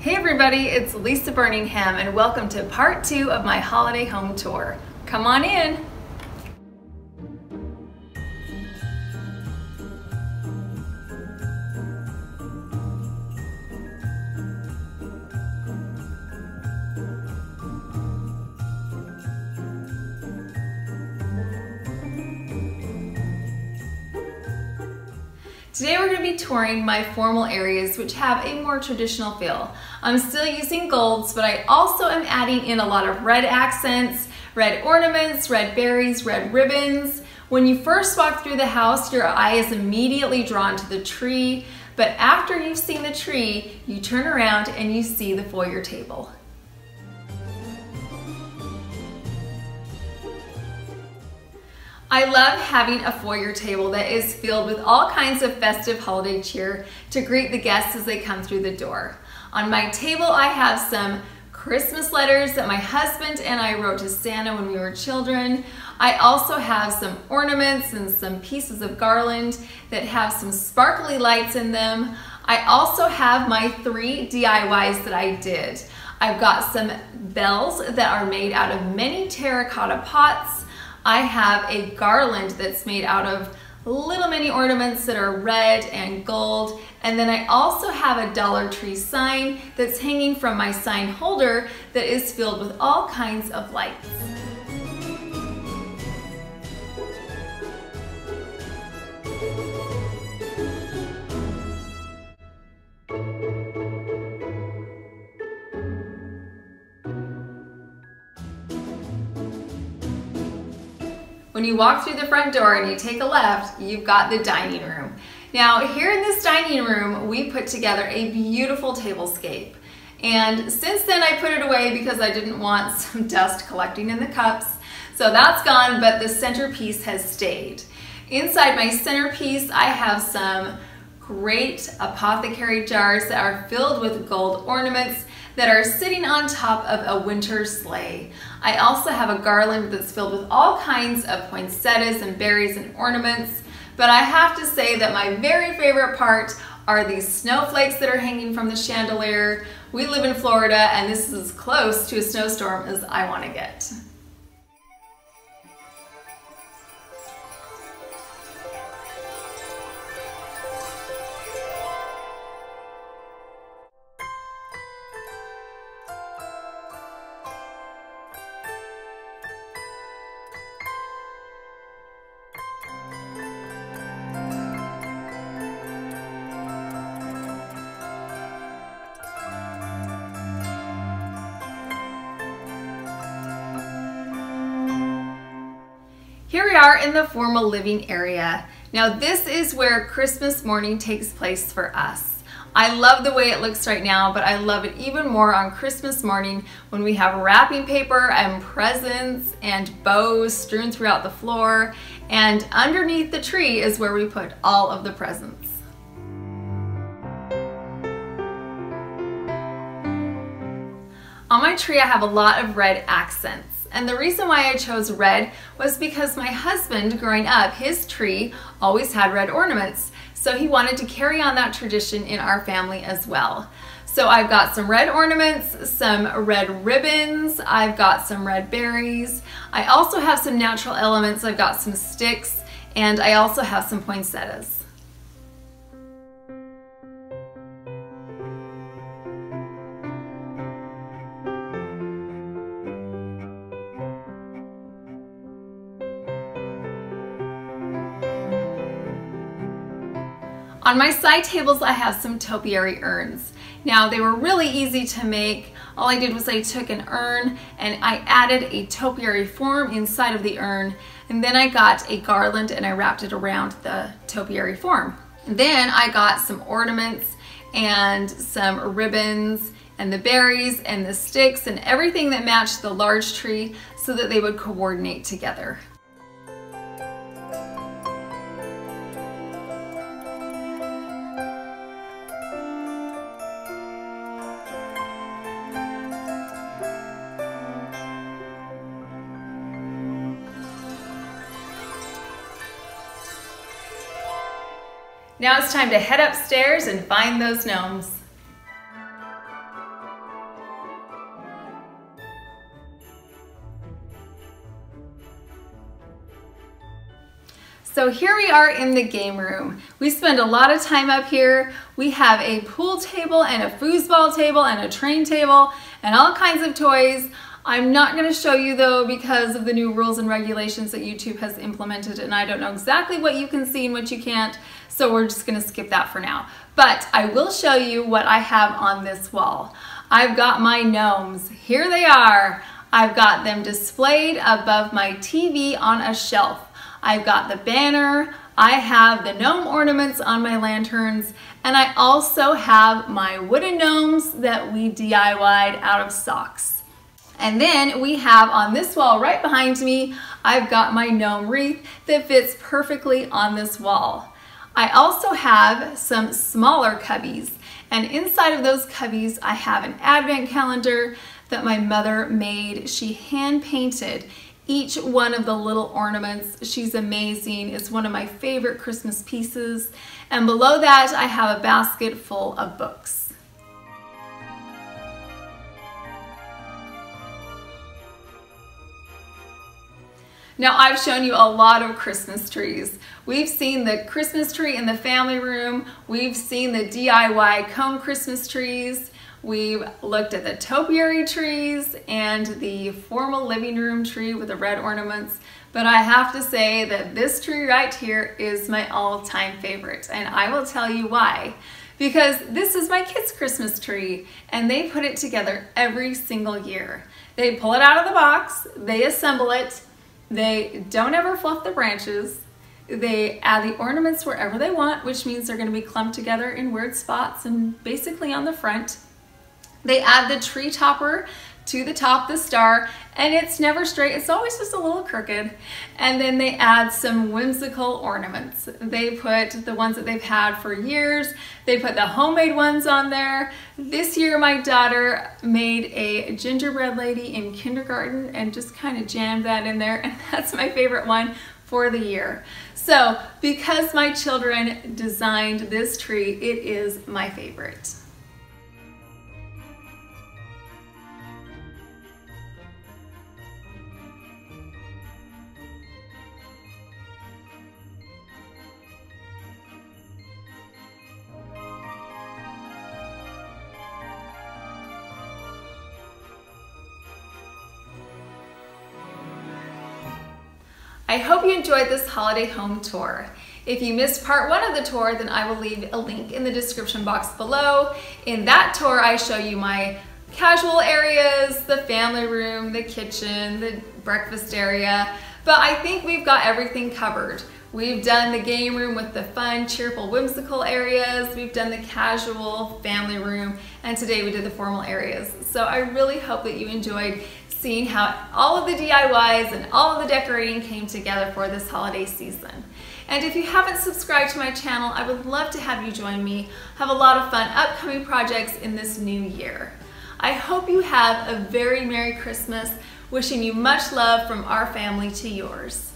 Hey everybody, it's Lisa Burningham and welcome to part 2 of my holiday home tour. Come on in. Today we're going to be touring my formal areas which have a more traditional feel. I'm still using golds, but I also am adding in a lot of red accents, red ornaments, red berries, red ribbons. When you first walk through the house, your eye is immediately drawn to the tree, but after you've seen the tree, you turn around and you see the foyer table. I love having a foyer table that is filled with all kinds of festive holiday cheer to greet the guests as they come through the door. On my table, I have some Christmas letters that my husband and I wrote to Santa when we were children. I also have some ornaments and some pieces of garland that have some sparkly lights in them. I also have my 3 DIYs that I did. I've got some bells that are made out of many terracotta pots. I have a garland that's made out of little mini ornaments that are red and gold. And then I also have a Dollar Tree sign that's hanging from my sign holder that is filled with all kinds of lights. When you walk through the front door and you take a left, you've got the dining room. Now here in this dining room, we put together a beautiful tablescape. And since then I put it away because I didn't want some dust collecting in the cups. So that's gone, but the centerpiece has stayed. Inside my centerpiece, I have some great apothecary jars that are filled with gold ornaments that are sitting on top of a winter sleigh. I also have a garland that's filled with all kinds of poinsettias and berries and ornaments, but I have to say that my very favorite part are these snowflakes that are hanging from the chandelier. We live in Florida and this is as close to a snowstorm as I want to get. Here we are in the formal living area. Now this is where Christmas morning takes place for us. I love the way it looks right now, but I love it even more on Christmas morning when we have wrapping paper and presents and bows strewn throughout the floor, and underneath the tree is where we put all of the presents. On my tree I have a lot of red accents. And the reason why I chose red was because my husband, growing up, his tree always had red ornaments. So he wanted to carry on that tradition in our family as well. So I've got some red ornaments, some red ribbons, I've got some red berries. I also have some natural elements. I've got some sticks, and I also have some poinsettias. On my side tables, I have some topiary urns. Now, they were really easy to make. All I did was I took an urn and I added a topiary form inside of the urn, and then I got a garland and I wrapped it around the topiary form. And then I got some ornaments and some ribbons and the berries and the sticks and everything that matched the large tree so that they would coordinate together. Now it's time to head upstairs and find those gnomes. So here we are in the game room. We spend a lot of time up here. We have a pool table and a foosball table and a train table and all kinds of toys. I'm not going to show you though because of the new rules and regulations that YouTube has implemented, and I don't know exactly what you can see and what you can't, so we're just going to skip that for now. But I will show you what I have on this wall. I've got my gnomes. Here they are. I've got them displayed above my TV on a shelf. I've got the banner, I have the gnome ornaments on my lanterns, and I also have my wooden gnomes that we DIY'd out of socks. And then we have on this wall right behind me, I've got my gnome wreath that fits perfectly on this wall. I also have some smaller cubbies, and inside of those cubbies I have an advent calendar that my mother made. She hand painted each one of the little ornaments. She's amazing. It's one of my favorite Christmas pieces. And below that, I have a basket full of books. Now, I've shown you a lot of Christmas trees. We've seen the Christmas tree in the family room. We've seen the DIY cone Christmas trees. We've looked at the topiary trees and the formal living room tree with the red ornaments, but I have to say that this tree right here is my all-time favorite, and I will tell you why. Because this is my kids' Christmas tree, and they put it together every single year. They pull it out of the box, they assemble it, they don't ever fluff the branches, they add the ornaments wherever they want, which means they're going to be clumped together in weird spots and basically on the front. They add the tree topper to the top, the star, and it's never straight, it's always just a little crooked. And then they add some whimsical ornaments. They put the ones that they've had for years, they put the homemade ones on there. This year my daughter made a gingerbread lady in kindergarten and just kind of jammed that in there, and that's my favorite one for the year. So because my children designed this tree, it is my favorite. I hope you enjoyed this holiday home tour. If you missed part one of the tour, then I will leave a link in the description box below. In that tour, I show you my casual areas, the family room, the kitchen, the breakfast area, but I think we've got everything covered. We've done the game room with the fun, cheerful, whimsical areas. We've done the casual family room, and today we did the formal areas. So I really hope that you enjoyed seeing how all of the DIYs and all of the decorating came together for this holiday season. And if you haven't subscribed to my channel, I would love to have you join me, have a lot of fun upcoming projects in this new year. I hope you have a very Merry Christmas, wishing you much love from our family to yours.